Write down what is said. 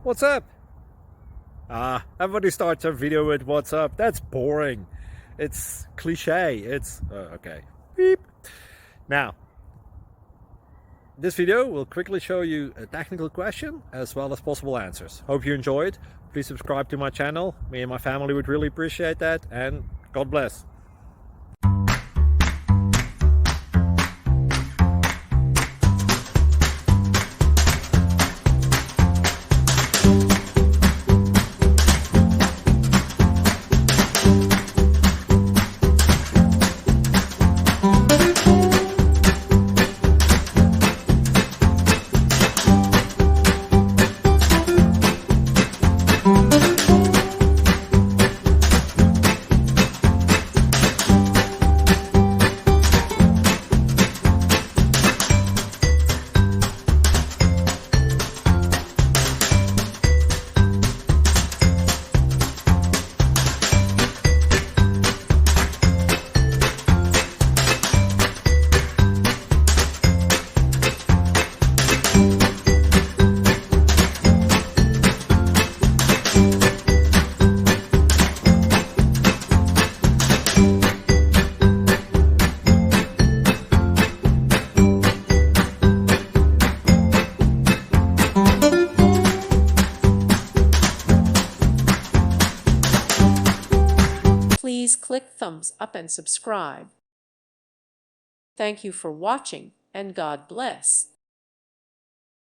What's up? Everybody starts a video with what's up. That's boring. It's cliche. It's okay. Beep. Now, this video will quickly show you a technical question as well as possible answers. Hope you enjoyed. Please subscribe to my channel. Me and my family would really appreciate that, and God bless. Please click thumbs up and subscribe. Thank you for watching, and God bless.